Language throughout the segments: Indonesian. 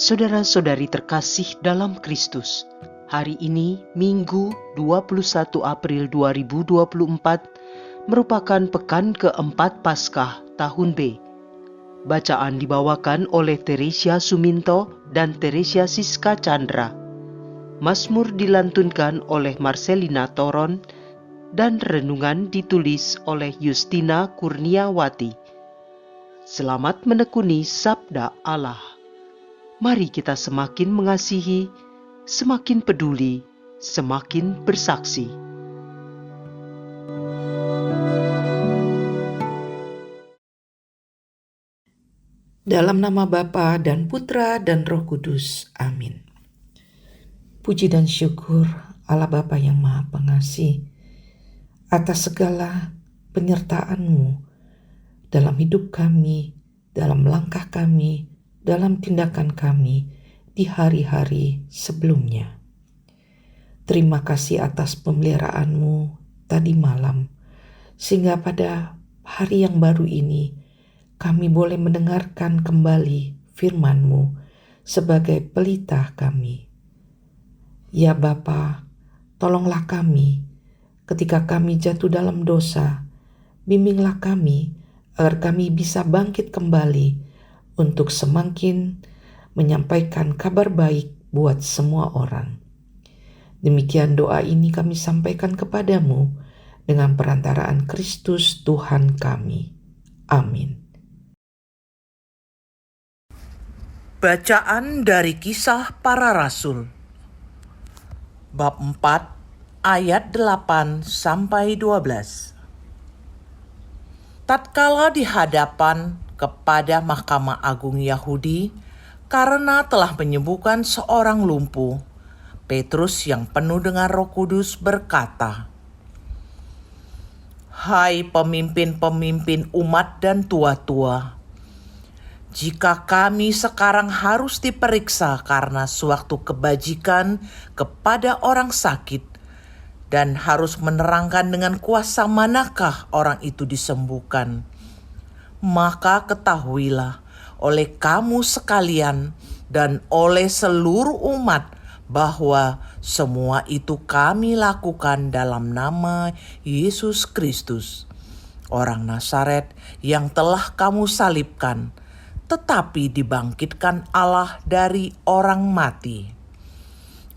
Saudara-saudari terkasih dalam Kristus, hari ini Minggu 21 April 2024 merupakan pekan keempat Paskah tahun B. Bacaan dibawakan oleh Teresia Suminto dan Teresia Siska Chandra. Mazmur dilantunkan oleh Marcelina Toron dan renungan ditulis oleh Justina Kurniawati. Selamat menekuni Sabda Allah. Mari kita semakin mengasihi, semakin peduli, semakin bersaksi. Dalam nama Bapa dan Putra dan Roh Kudus. Amin. Puji dan syukur Allah Bapa yang Maha Pengasih atas segala penyertaan-Mu dalam hidup kami, dalam langkah kami, dalam tindakan kami di hari-hari sebelumnya. Terima kasih atas pemeliharaan-Mu tadi malam, sehingga pada hari yang baru ini kami boleh mendengarkan kembali firman-Mu sebagai pelita kami. Ya Bapa, tolonglah kami ketika kami jatuh dalam dosa, bimbinglah kami agar kami bisa bangkit kembali untuk semakin menyampaikan kabar baik buat semua orang. Demikian doa ini kami sampaikan kepadamu dengan perantaraan Kristus Tuhan kami. Amin. Bacaan dari Kisah Para Rasul Bab 4 ayat 8 sampai 12. Tatkala di hadapan kepada Mahkamah Agung Yahudi karena telah menyembuhkan seorang lumpuh, Petrus yang penuh dengan Roh Kudus berkata, "Hai pemimpin-pemimpin umat dan tua-tua, jika kami sekarang harus diperiksa karena suatu kebajikan kepada orang sakit dan harus menerangkan dengan kuasa manakah orang itu disembuhkan, maka ketahuilah oleh kamu sekalian dan oleh seluruh umat bahwa semua itu kami lakukan dalam nama Yesus Kristus, orang Nazaret yang telah kamu salibkan, tetapi dibangkitkan Allah dari orang mati.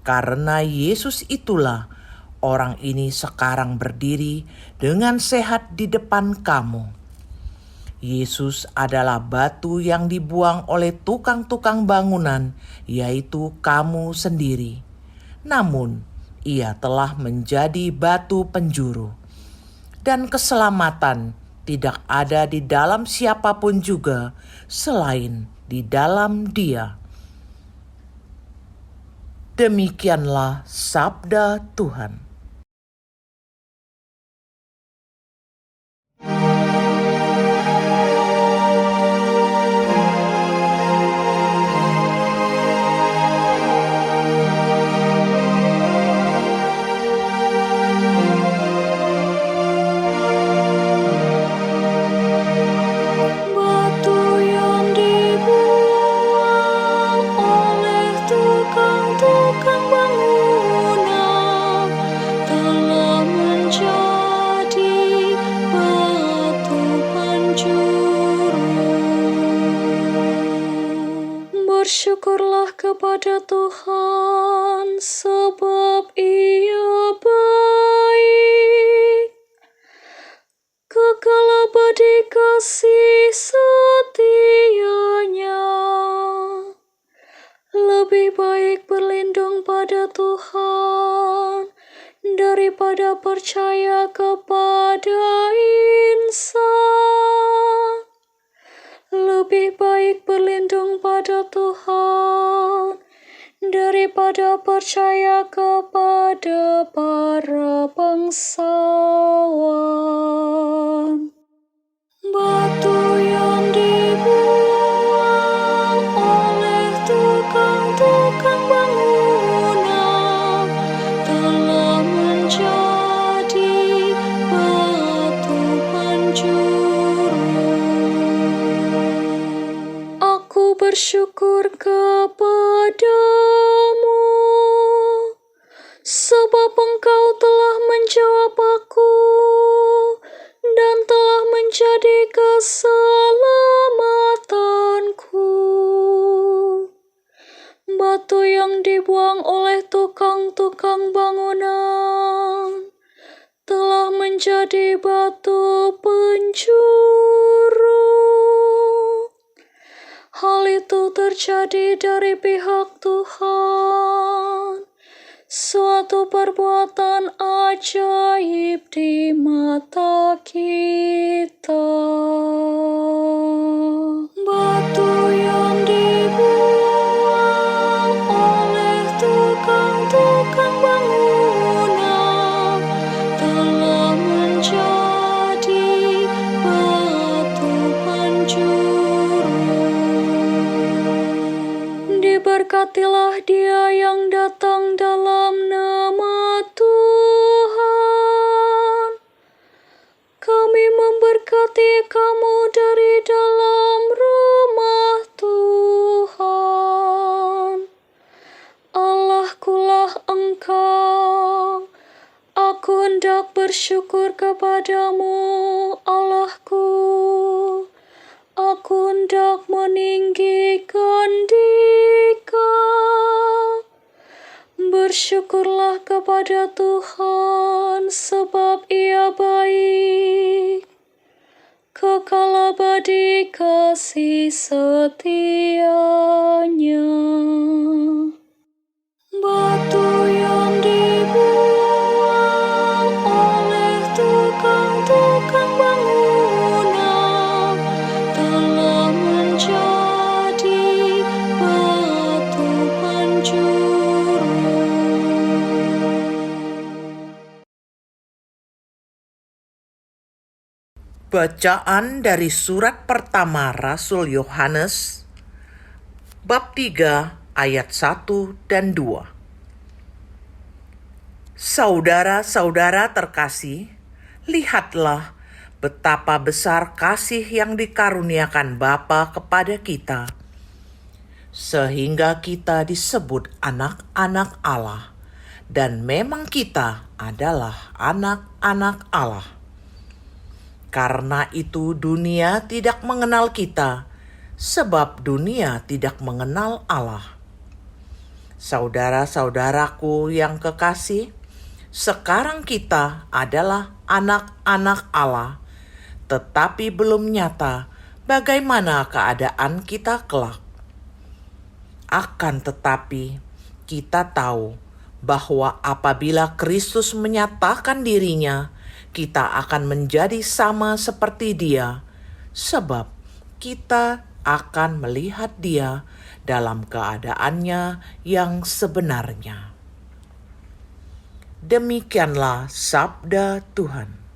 Karena Yesus itulah orang ini sekarang berdiri dengan sehat di depan kamu. Yesus adalah batu yang dibuang oleh tukang-tukang bangunan, yaitu kamu sendiri. Namun, ia telah menjadi batu penjuru. Dan keselamatan tidak ada di dalam siapapun juga selain di dalam Dia. Demikianlah sabda Tuhan. Bersyukurlah kepada Tuhan, sebab Ia baik. Kekal abadi kasih setianya. Lebih baik berlindung pada Tuhan daripada percaya kepada insan. Lebih baik berlindung pada Tuhan daripada percaya kepada para bangsawan. Batu yang dibuang oleh tukang-tukang bangunan telah menjadi batu keselamatanku. Batu yang dibuang oleh tukang-tukang bangunan telah menjadi batu penjuru. Hal itu terjadi dari pihak Tuhan, suatu perbuatan ajaib di mata kita. Batu yang dibuang oleh tukang-tukang bangunan telah menjadi batu penjuru. Diberkatilah Dia yang datang dalam nama Tuhan. Kami memberkati kamu dari dalam rumah Tuhan. Allahkulah Engkau. Aku hendak bersyukur kepadamu, Allahku. Aku hendak meninggikan Dikau. Bersyukurlah kepada Tuhan, sebab Ia baik. Kekal abadi kasih setianya. Batu yang dibuang oleh tukang-tukang bangunan telah menjadi batu penjuru. Bacaan dari surat pertama Rasul Yohanes, bab 3 ayat 1 dan 2. Saudara-saudara terkasih, lihatlah betapa besar kasih yang dikaruniakan Bapa kepada kita, sehingga kita disebut anak-anak Allah, dan memang kita adalah anak-anak Allah. Karena itu dunia tidak mengenal kita, sebab dunia tidak mengenal Allah. Saudara-saudaraku yang kekasih, sekarang kita adalah anak-anak Allah, tetapi belum nyata bagaimana keadaan kita kelak. Akan tetapi, kita tahu bahwa apabila Kristus menyatakan dirinya, kita akan menjadi sama seperti Dia, sebab kita akan melihat Dia dalam keadaannya yang sebenarnya. Demikianlah sabda Tuhan.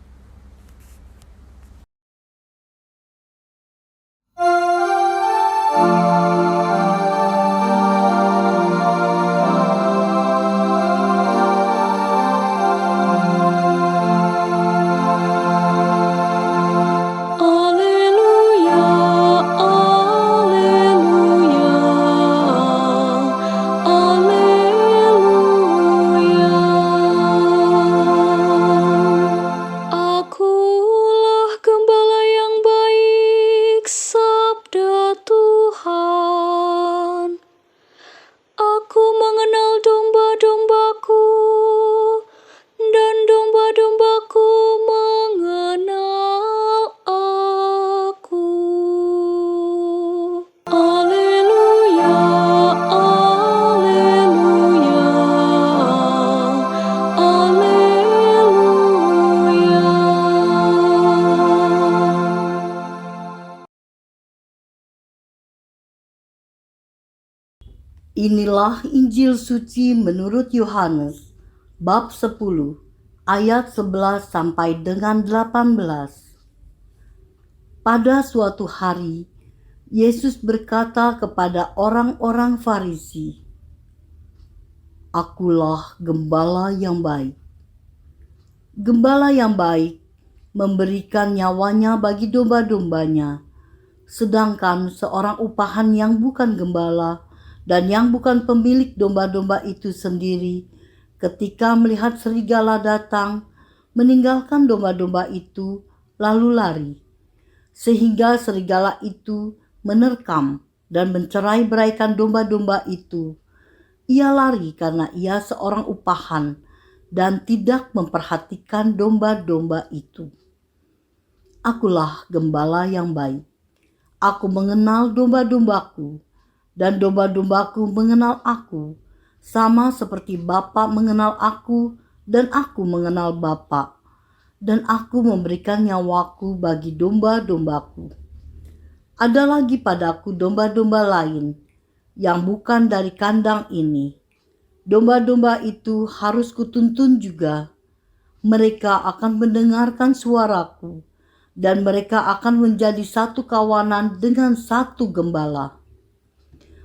Inilah Injil suci menurut Yohanes, bab 10, ayat 11 sampai dengan 18. Pada suatu hari, Yesus berkata kepada orang-orang Farisi, "Akulah gembala yang baik. Gembala yang baik memberikan nyawanya bagi domba-dombanya, sedangkan seorang upahan yang bukan gembala dan yang bukan pemilik domba-domba itu sendiri, ketika melihat serigala datang, meninggalkan domba-domba itu, lalu lari. sehingga serigala itu menerkam dan mencerai-beraikan domba-domba itu. Ia lari karena ia seorang upahan dan tidak memperhatikan domba-domba itu. Akulah gembala yang baik. Aku mengenal domba-dombaku, dan domba-dombaku mengenal aku, sama seperti Bapa mengenal aku, dan aku mengenal Bapa, dan aku memberikan nyawaku bagi domba-dombaku. Ada lagi padaku domba-domba lain yang bukan dari kandang ini. Domba-domba itu harus kutuntun juga. Mereka akan mendengarkan suaraku, dan mereka akan menjadi satu kawanan dengan satu gembala.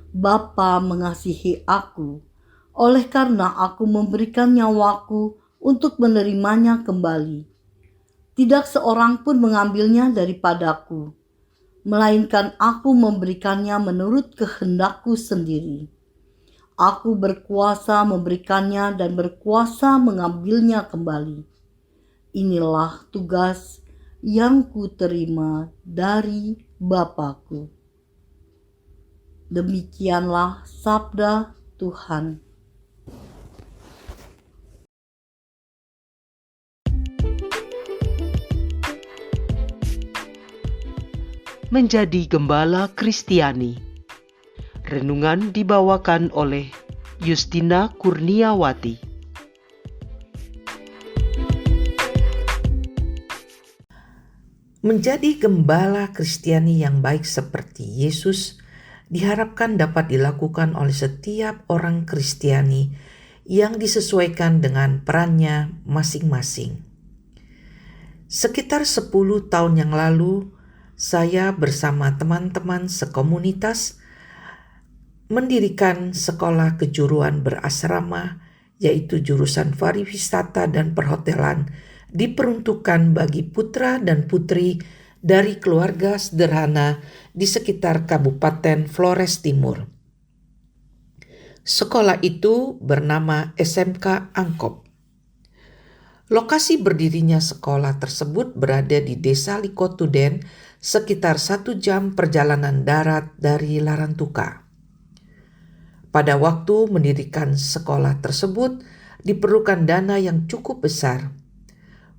Bapa mengasihi aku, oleh karena aku memberikan nyawaku untuk menerimanya kembali. Tidak seorang pun mengambilnya daripadaku, melainkan aku memberikannya menurut kehendakku sendiri. Aku berkuasa memberikannya dan berkuasa mengambilnya kembali. Inilah tugas yang kuterima dari Bapakku. Demikianlah sabda Tuhan. Menjadi gembala Kristiani. Renungan dibawakan oleh Justina Kurniawati. Menjadi gembala Kristiani yang baik seperti Yesus diharapkan dapat dilakukan oleh setiap orang Kristiani yang disesuaikan dengan perannya masing-masing. Sekitar 10 tahun yang lalu, saya bersama teman-teman sekomunitas mendirikan sekolah kejuruan berasrama, yaitu jurusan pariwisata dan perhotelan, diperuntukkan bagi putra dan putri dari keluarga sederhana di sekitar Kabupaten Flores Timur. Sekolah itu bernama SMK Angkop. Lokasi berdirinya sekolah tersebut berada di Desa Likotuden, sekitar 1 jam perjalanan darat dari Larantuka. Pada waktu mendirikan sekolah tersebut, diperlukan dana yang cukup besar.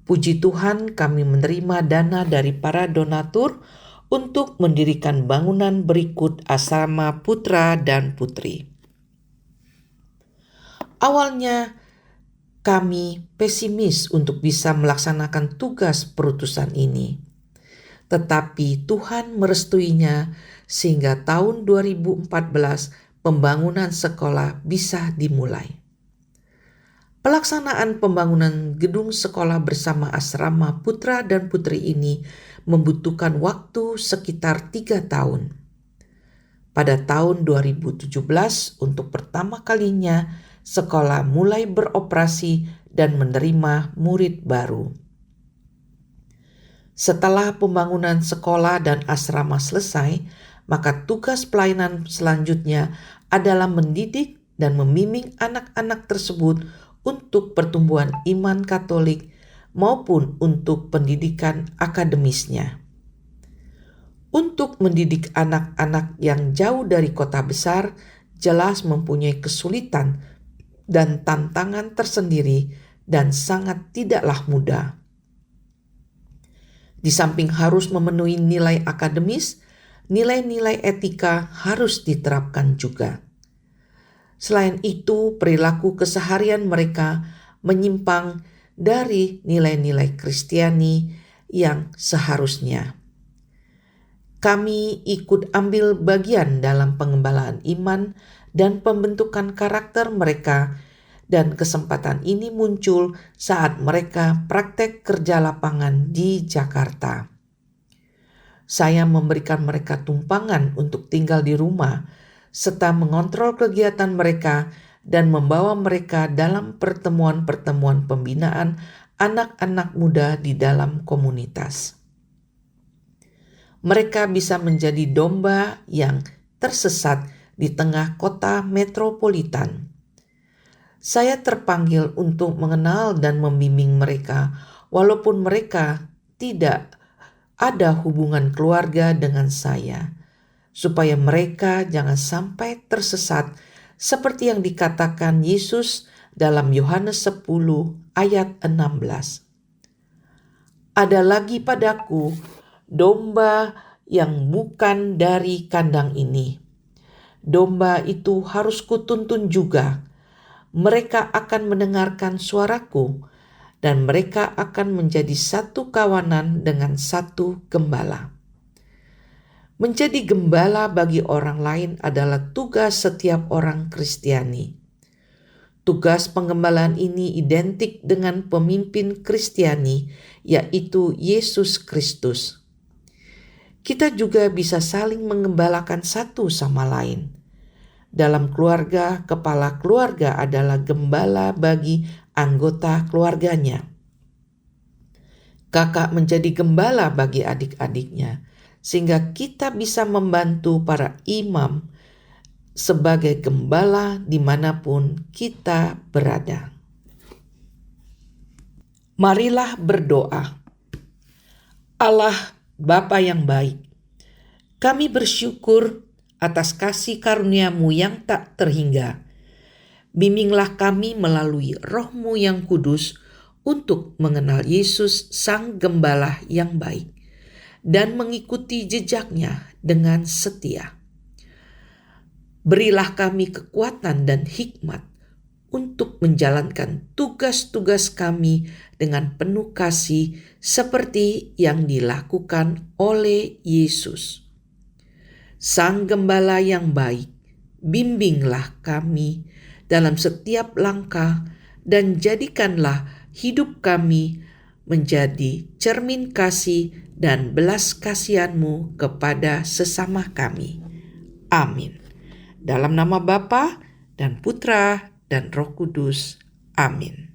Puji Tuhan, kami menerima dana dari para donatur untuk mendirikan bangunan berikut asrama putra dan putri. Awalnya, kami pesimis untuk bisa melaksanakan tugas perutusan ini. Tetapi Tuhan merestuinya sehingga tahun 2014 pembangunan sekolah bisa dimulai. Pelaksanaan pembangunan gedung sekolah bersama asrama putra dan putri ini membutuhkan waktu sekitar 3 tahun. Pada tahun 2017, untuk pertama kalinya, sekolah mulai beroperasi dan menerima murid baru. Setelah pembangunan sekolah dan asrama selesai, maka tugas pelayanan selanjutnya adalah mendidik dan membimbing anak-anak tersebut untuk pertumbuhan iman Katolik maupun untuk pendidikan akademisnya. Untuk mendidik anak-anak yang jauh dari kota besar jelas mempunyai kesulitan dan tantangan tersendiri dan sangat tidaklah mudah. Di samping harus memenuhi nilai akademis, nilai-nilai etika harus diterapkan juga. Selain itu, perilaku keseharian mereka menyimpang dari nilai-nilai Kristiani yang seharusnya. Kami ikut ambil bagian dalam pengembalaan iman dan pembentukan karakter mereka, dan kesempatan ini muncul saat mereka praktek kerja lapangan di Jakarta. Saya memberikan mereka tumpangan untuk tinggal di rumah, serta mengontrol kegiatan mereka dan membawa mereka dalam pertemuan-pertemuan pembinaan anak-anak muda di dalam komunitas. Mereka bisa menjadi domba yang tersesat di tengah kota metropolitan. Saya terpanggil untuk mengenal dan membimbing mereka, walaupun mereka tidak ada hubungan keluarga dengan saya, supaya mereka jangan sampai tersesat seperti yang dikatakan Yesus dalam Yohanes 10 ayat 16. Ada lagi padaku domba yang bukan dari kandang ini. Domba itu harus kutuntun juga. Mereka akan mendengarkan suaraku, dan mereka akan menjadi satu kawanan dengan satu gembala. Menjadi gembala bagi orang lain adalah tugas setiap orang Kristiani. Tugas penggembalaan ini identik dengan pemimpin Kristiani, yaitu Yesus Kristus. Kita juga bisa saling menggembalakan satu sama lain. Dalam keluarga, kepala keluarga adalah gembala bagi anggota keluarganya. Kakak menjadi gembala bagi adik-adiknya, sehingga kita bisa membantu para imam sebagai gembala dimanapun kita berada. Marilah berdoa. Allah Bapa yang baik, kami bersyukur atas kasih karunia-Mu yang tak terhingga. Bimbinglah kami melalui Roh-Mu yang kudus untuk mengenal Yesus Sang Gembala yang baik dan mengikuti jejaknya dengan setia. Berilah kami kekuatan dan hikmat untuk menjalankan tugas-tugas kami dengan penuh kasih seperti yang dilakukan oleh Yesus. Sang Gembala yang baik, bimbinglah kami dalam setiap langkah dan jadikanlah hidup kami menjadi cermin kasih dan belas kasihan-Mu kepada sesama kami. Amin. Dalam nama Bapa dan Putra dan Roh Kudus. Amin.